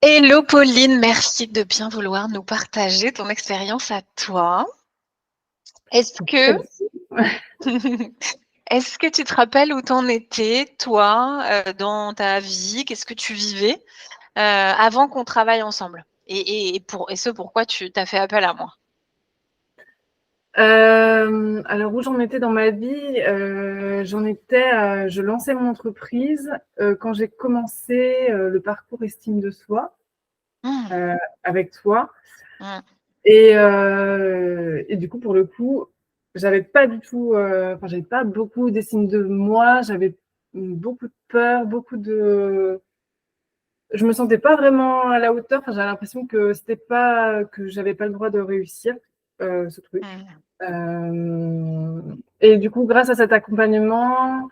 Hello Pauline, merci de bien vouloir nous partager ton expérience à toi. Est-ce que, est-ce que tu te rappelles où t'en étais, toi, dans ta vie? Qu'est-ce que tu vivais avant qu'on travaille ensemble? Et ce pourquoi tu t'as fait appel à moi? Alors où j'en étais dans ma vie, je lançais mon entreprise quand j'ai commencé le parcours estime de soi Mmh, avec toi. mmh, Et du coup, pour le coup, j'avais pas du tout, j'avais pas beaucoup d'estime de moi, j'avais beaucoup de peur, je me sentais pas vraiment à la hauteur. Enfin, j'avais l'impression que c'était pas, que j'avais pas le droit de réussir ce truc. mmh. Et du coup, grâce à cet accompagnement,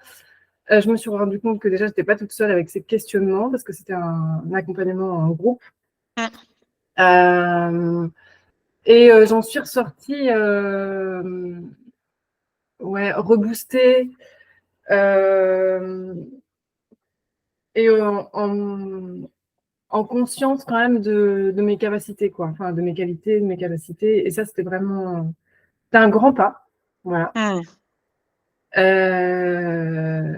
je me suis rendu compte que déjà, j'étais pas toute seule avec ces questionnements parce que c'était un accompagnement en groupe. Mmh. Euh, et j'en suis ressortie, ouais, reboostée euh, et en conscience quand même de mes capacités, quoi. Enfin, de mes qualités, de mes capacités. Et ça, c'était un grand pas. Voilà. Mmh. Euh,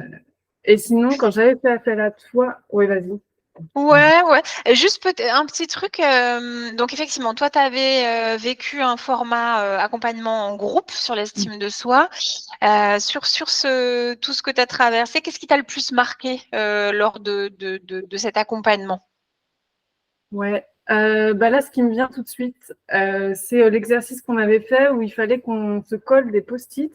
et sinon, quand j'avais fait appel à toi, oui, vas-y. Ouais, ouais. Et juste un petit truc. Donc effectivement, toi, tu avais vécu un format accompagnement en groupe sur l'estime de soi. Sur tout ce que tu as traversé, qu'est-ce qui t'a le plus marqué lors de cet accompagnement? Ouais. Bah là, ce qui me vient tout de suite, c'est l'exercice qu'on avait fait où il fallait qu'on se colle des post-it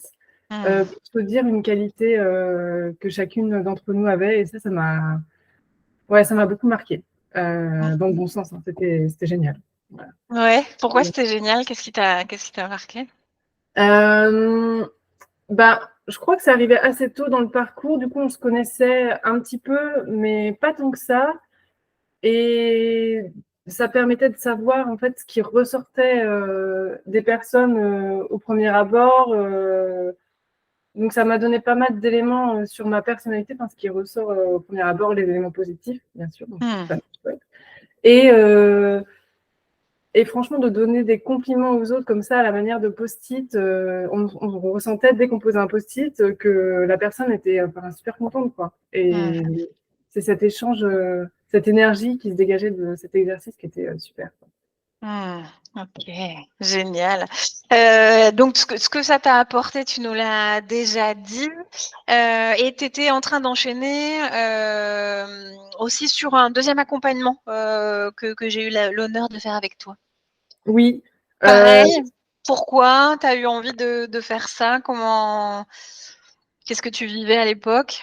Hmm. pour se dire une qualité que chacune d'entre nous avait. Et ouais, ça m'a beaucoup marqué. Dans le bon sens, hein. C'était génial. Voilà. Ouais, pourquoi c'était génial? Qu'est-ce qui t'a marqué? Euh, Bah, je crois que ça arrivait assez tôt dans le parcours. Du coup, on se connaissait un petit peu, mais pas tant que ça. Et ça permettait de savoir en fait ce qui ressortait des personnes au premier abord. Donc ça m'a donné pas mal d'éléments sur ma personnalité, enfin ce qui ressort au premier abord, les éléments positifs, bien sûr. Donc, Hmm. ça, c'est chouette. Et, euh, et franchement, de donner des compliments aux autres comme ça à la manière de post-it, on ressentait dès qu'on posait un post-it que la personne était super contente, quoi. Hmm. Et c'est cet échange, cette énergie qui se dégageait de cet exercice qui était super, quoi. Hmm. Ok, génial. Donc ce que ça t'a apporté, tu nous l'as déjà dit. Et tu étais en train d'enchaîner aussi sur un deuxième accompagnement que j'ai eu l'honneur de faire avec toi. Oui, euh, Pareil, pourquoi tu as eu envie de faire ça? Qu'est-ce que tu vivais à l'époque?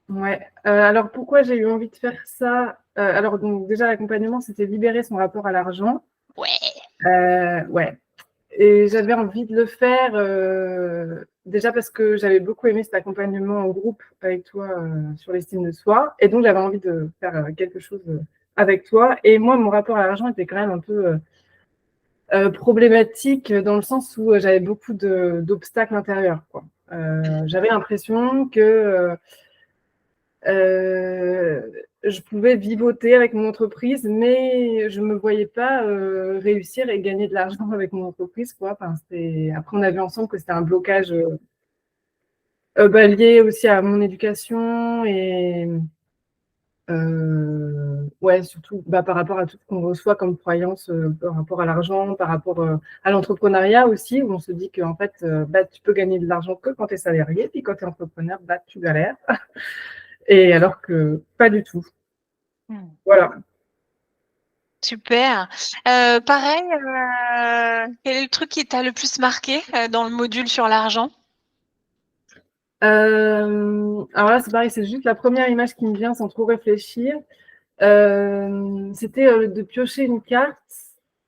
ouais. Alors pourquoi j'ai eu envie de faire ça? Alors donc déjà l'accompagnement, c'était libérer son rapport à l'argent. Ouais. Ouais. Et j'avais envie de le faire déjà parce que j'avais beaucoup aimé cet accompagnement en groupe avec toi sur l'estime de soi. Et donc j'avais envie de faire quelque chose avec toi. Et moi, mon rapport à l'argent était quand même un peu problématique dans le sens où j'avais beaucoup d'obstacles intérieurs, quoi. J'avais l'impression que euh, je pouvais vivoter avec mon entreprise, mais je ne me voyais pas réussir et gagner de l'argent avec mon entreprise, quoi. Enfin, après, on a vu ensemble que c'était un blocage lié aussi à mon éducation et ouais, surtout par rapport à tout ce qu'on reçoit comme croyance par rapport à l'argent, par rapport à l'entrepreneuriat aussi, où on se dit qu'en fait, tu peux gagner de l'argent que quand tu es salarié, puis quand tu es entrepreneur, tu galères. Et alors que pas du tout. Hmm. Voilà. Super. Pareil, quel est le truc qui t'a le plus marqué dans le module sur l'argent? Alors là, c'est pareil, c'est juste la première image qui me vient sans trop réfléchir. C'était de piocher une carte,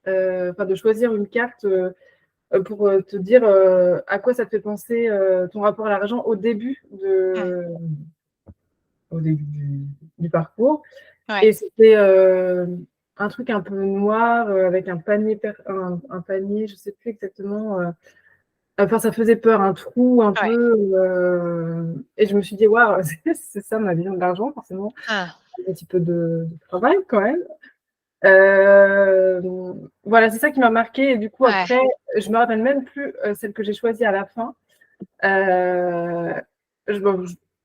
enfin de choisir une carte pour te dire à quoi ça te fait penser ton rapport à l'argent Hmm. au début du parcours. Ouais. Et c'était un truc un peu noir avec un panier, un panier, je sais plus exactement. Enfin, ça faisait peur, un trou un Ouais. peu. Et je me suis dit, waouh, c'est ça ma vision de l'argent, forcément. Ah. Un petit peu de travail quand même. Voilà, c'est ça qui m'a marqué. Et du coup, Ouais. après, je me rappelle même plus celle que j'ai choisie à la fin. Euh, je,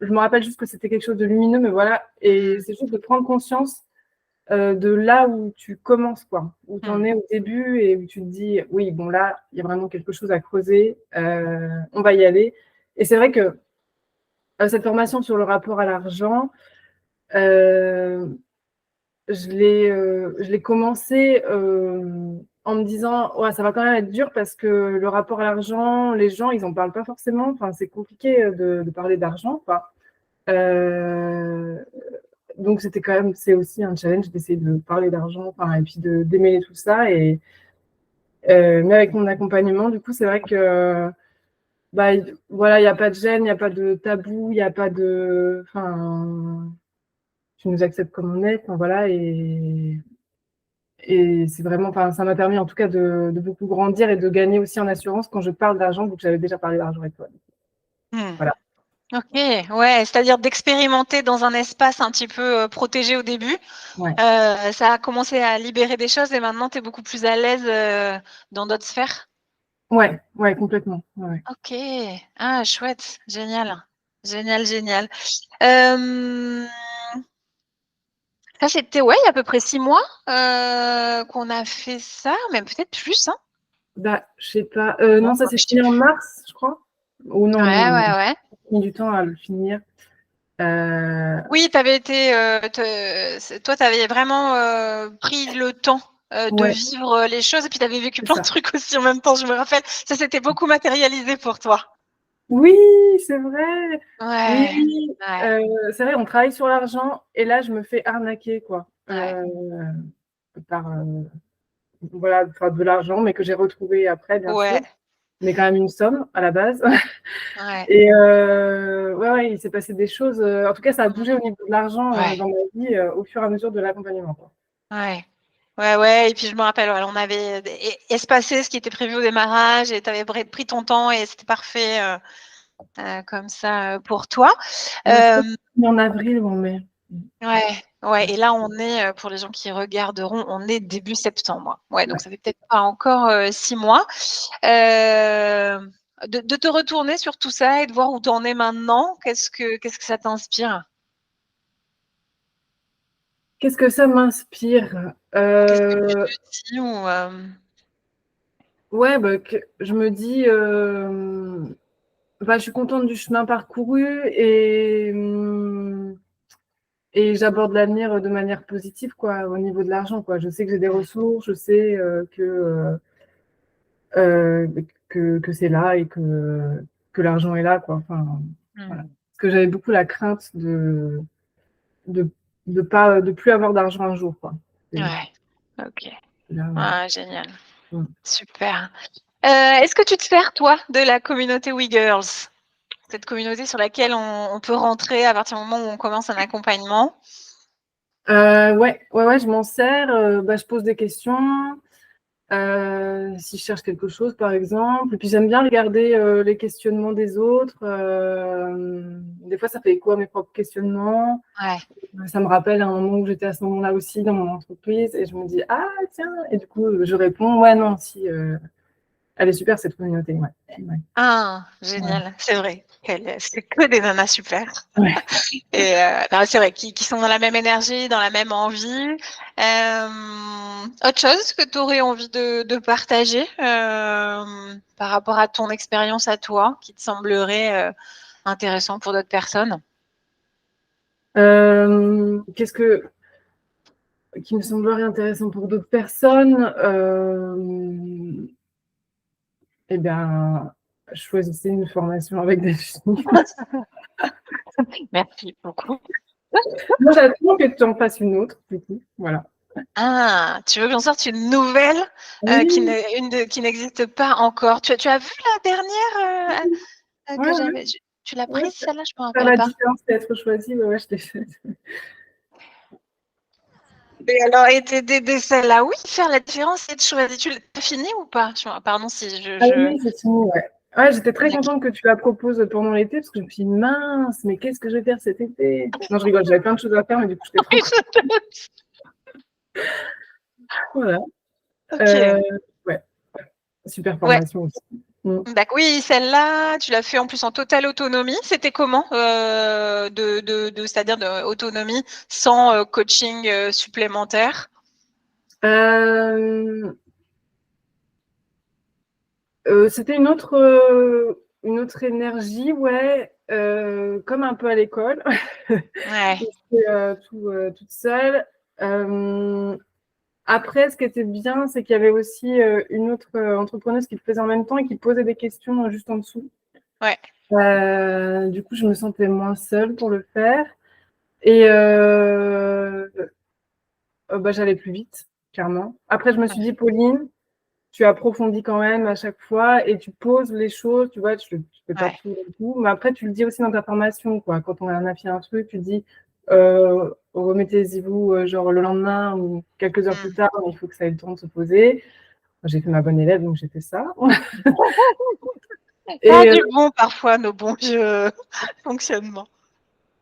je me rappelle juste que c'était quelque chose de lumineux, mais voilà. Et c'est juste de prendre conscience de là où tu commences, quoi, où tu en es au début et où tu te dis, oui, bon, là, il y a vraiment quelque chose à creuser, on va y aller. Et c'est vrai que cette formation sur le rapport à l'argent, euh, je l'ai commencé en me disant, ouais, ça va quand même être dur parce que le rapport à l'argent, les gens, ils n'en parlent pas forcément. Enfin, c'est compliqué de parler d'argent, quoi. Euh, donc, c'était quand même, c'est aussi un challenge d'essayer de parler d'argent, enfin, et puis de démêler tout ça. Mais avec mon accompagnement, du coup, c'est vrai que, bah, voilà, il n'y a pas de gêne, il n'y a pas de tabou, il n'y a pas de, enfin, tu nous acceptes comme on est, enfin, voilà, et c'est vraiment, enfin, ça m'a permis en tout cas de beaucoup grandir et de gagner aussi en assurance quand je parle d'argent, vu que j'avais déjà parlé d'argent avec toi. Hmm. Voilà. Ok, ouais, c'est-à-dire d'expérimenter dans un espace un petit peu protégé au début. Ouais. Ça a commencé à libérer des choses et maintenant tu es beaucoup plus à l'aise dans d'autres sphères. Ouais, ouais, complètement. Ouais. Ok, ah chouette, génial, génial, génial. Euh, Ça c'était ouais, il y a à peu près 6 mois qu'on a fait ça, même peut-être plus, hein. Bah, je sais pas. Non, Non, ça s'est je sais fini en plus. mars, je crois. Ou non, Ouais, non, ouais, ouais. j'ai mis du temps à le finir. Oui, tu avais été, toi, tu avais vraiment pris le temps de Ouais, vivre les choses et puis tu avais vécu c'est plein de ça. trucs aussi en même temps, je me rappelle. Ça s'était beaucoup matérialisé pour toi. Oui, c'est vrai. Oui, Ouais, oui. ouais, C'est vrai, on travaille sur l'argent et là, je me fais arnaquer, quoi. ouais, Par voilà, enfin, de l'argent, mais que j'ai retrouvé après, bien ouais, sûr. Mais quand même une somme à la base. ouais. Et ouais, ouais, il s'est passé des choses. En tout cas, ça a bougé au Mmh. niveau de l'argent Ouais, dans ma vie au fur et à mesure de l'accompagnement, quoi. ouais. Ouais, ouais, et puis je me rappelle, ouais, on avait espacé ce qui était prévu au démarrage et tu avais pris ton temps et c'était parfait comme ça pour toi. Ouais, je crois Euh, que c'est en avril ou en mai. Ouais, ouais, et là on est, pour les gens qui regarderont, on est début septembre. Ouais, donc Ouais. ça fait peut-être pas encore 6 mois. Heu, de te retourner sur tout ça et de voir où tu en es maintenant, qu'est-ce que ça t'inspire? Qu'est-ce que ça m'inspire? Qu'est-ce que tu te dis ou Ouais, bah, je me dis, bah, je suis contente du chemin parcouru et j'aborde l'avenir de manière positive, quoi, au niveau de l'argent, quoi. Je sais que j'ai des ouais. ressources, je sais euh, que c'est là et que l'argent est là, quoi. Enfin, voilà. Mmh. Parce que j'avais beaucoup la crainte de, de plus avoir d'argent un jour, quoi. Et Ouais, OK. là, Ah génial, ouais. super. Est-ce que tu te sers toi de la communauté WeGirls? Cette communauté sur laquelle on peut rentrer à partir du moment où on commence un accompagnement? Ouais, ouais, ouais, je m'en sers. Bah, je pose des questions. Si je cherche quelque chose, par exemple. Et puis j'aime bien regarder les questionnements des autres. Des fois, ça fait écho à mes propres questionnements. Ouais. Ça me rappelle un moment où j'étais à ce moment-là aussi dans mon entreprise et je me dis, ah tiens, et du coup, je réponds, ouais, non, si, elle est super cette communauté. Ouais. Ouais. Ah, Ouais. génial, c'est vrai. C'est que des nanas super. Ouais. Et non, c'est vrai, qui sont dans la même énergie, dans la même envie. Autre chose que tu aurais envie de partager par rapport à ton expérience à toi, qui te semblerait intéressant pour d'autres personnes? Qu'est-ce qui me semblerait intéressant pour d'autres personnes? Eh bien, choisissez une formation avec des filles. Merci beaucoup. Moi, j'attends que tu en fasses une autre, du coup. Voilà. Ah, tu veux que j'en sorte une nouvelle Oui, qui n'existe pas encore. Tu as vu la dernière ouais, que ouais, j'avais? Tu l'as ouais. prise celle-là? Je me Faire rappelle la pas. différence, c'est être choisi. Ouais, ouais, je l'ai fait. Et alors, celle-là, oui, faire la différence, c'est de choisir. Tu l'as fini ou pas? Pardon si Ah oui, c'est fini, ouais. Ouais, j'étais très contente que tu la proposes pendant l'été parce que je me suis dit, mince, mais qu'est-ce que je vais faire cet été? Non, je rigole, j'avais plein de choses à faire, mais du coup, j'étais trop contente. Voilà. OK. Ouais, super Ouais. formation aussi. Mmh. Oui, celle-là, tu l'as fait en plus en totale autonomie. C'était comment, c'est-à-dire de autonomie sans, coaching, supplémentaire? Hem, C'était une autre énergie, ouais, comme un peu à l'école. Ouais, J'étais, toute seule. Hem, Après, ce qui était bien, c'est qu'il y avait aussi, une autre, entrepreneuse qui le faisait en même temps et qui posait des questions, juste en dessous. ouais, Du coup, je me sentais moins seule pour le faire et j'allais plus vite, clairement. Après, je me suis ouais, dit: «Pauline, tu approfondis quand même à chaque fois et tu poses les choses, tu vois? Tu fais pas ouais. tout d'un coup». Mais après, tu le dis aussi dans ta formation, quoi. Quand on a affié un truc, tu dis: «Remettez-y-vous, genre le lendemain ou quelques heures plus Mmh. tard, mais il faut que ça ait le temps de se poser». J'ai fait ma bonne élève, donc j'ai fait ça. Ça a Et du bon parfois, nos bons vieux fonctionnements.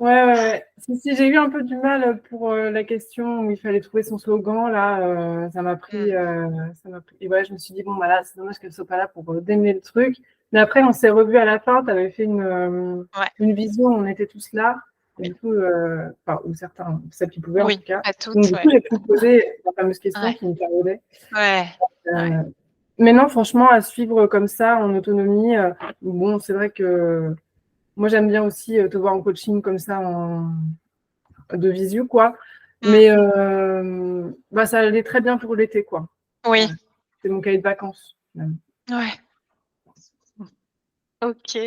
ouais, ouais, ouais. Si j'ai eu un peu du mal pour, la question où il fallait trouver son slogan là, Mmh. ça m'a pris et ouais, je me suis dit: «Bon, bah, là, c'est dommage qu'elle soit pas là pour, démêler le truc». Mais après, on s'est revus à la fin, tu avais fait Ouais. une visio, on était tous là et du coup, enfin, ou certains, celles qui pouvaient en Oui, tout cas. pas Donc toutes, du ouais. coup, j'ai pu poser la fameuse question Ouais, qui me taraudait. ouais, ouais. Heu, mais non, franchement, à suivre comme ça en autonomie, bon, c'est vrai que moi, j'aime bien aussi, te voir en coaching comme ça en de visu, quoi. Mmh. Mais ça allait très bien pour l'été, quoi. Oui, Ouais, c'est mon cahier de vacances, même. ouais. OK.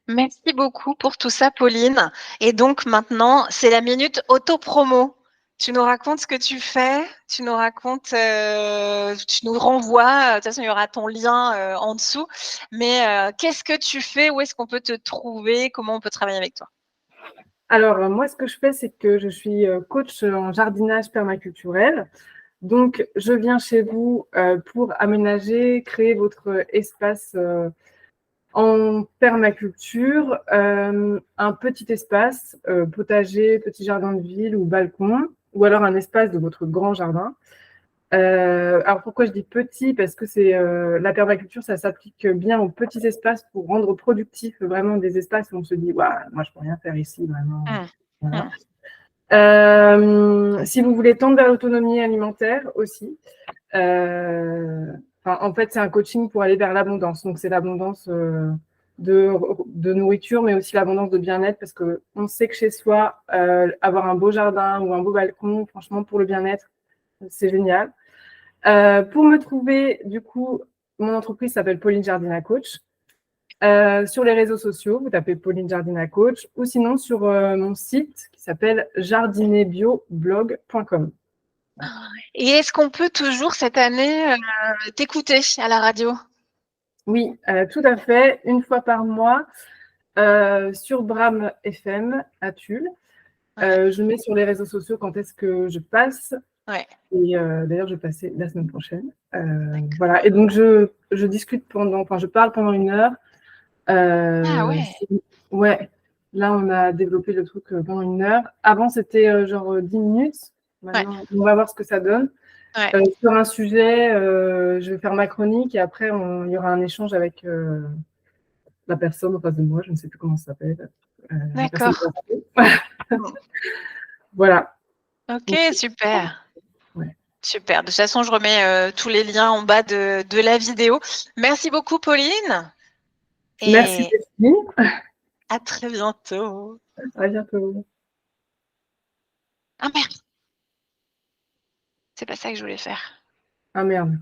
Merci beaucoup pour tout ça, Pauline. Et donc maintenant, c'est la minute auto-promo. Tu nous racontes ce que tu fais, tu nous racontes, tu nous renvoies, de toute façon, il y aura ton lien, en dessous. Mais, qu'est-ce que tu fais? Où est-ce qu'on peut te trouver? Comment on peut travailler avec toi? Alors, moi, ce que je fais, c'est que je suis, coach en jardinage permaculturel. Donc je viens chez vous, pour aménager, créer votre espace, en permaculture, un petit espace, potager, petit jardin de ville ou balcon ou alors un espace de votre grand jardin. Alors pourquoi je dis petit? Parce que c'est, la permaculture, ça s'applique bien aux petits espaces pour rendre productifs vraiment des espaces où on se dit: «Waouh, moi je peux rien faire ici vraiment». Mmh. Voilà. Mmh. Si vous voulez tendre vers l'autonomie alimentaire aussi, en fait, c'est un coaching pour aller vers l'abondance. Donc c'est l'abondance, de nourriture, mais aussi l'abondance de bien-être parce qu'on sait que chez soi, avoir un beau jardin ou un beau balcon, franchement pour le bien-être, c'est génial. Pour me trouver, du coup, mon entreprise s'appelle Pauline Jardina Coach. Sur les réseaux sociaux, vous tapez Pauline Jardina Coach ou sinon sur mon site qui s'appelle jardinerBioblog.com. Et est-ce qu'on peut toujours cette année, t'écouter à la radio? Oui, tout à fait, une fois par mois sur Bram FM à Tulle. Ouais, Je mets sur les réseaux sociaux quand est-ce que je passe ouais, et d'ailleurs je vais passer la semaine prochaine. d'accord. Voilà et donc je discute je parle pendant 1 heure. Ah ouais, C'est ouais, là, on a développé le truc, pendant 1 heure. Avant, c'était, genre, 10 minutes. ouais, Maintenant, on va voir ce que ça donne. ouais, Sur un sujet, je vais faire ma chronique et après il y aura un échange avec, la personne en face de moi, je ne sais plus comment ça s'appelle, la personne d'accord. concernée. Mmh. Voilà, OK, donc super. ouais. Super. De toute façon, je remets, tous les liens en bas de la vidéo. Merci beaucoup, Pauline, Merci et Delphine, à très bientôt. à bientôt. Ah merde, c'est pas ça que je voulais faire. Ah merde.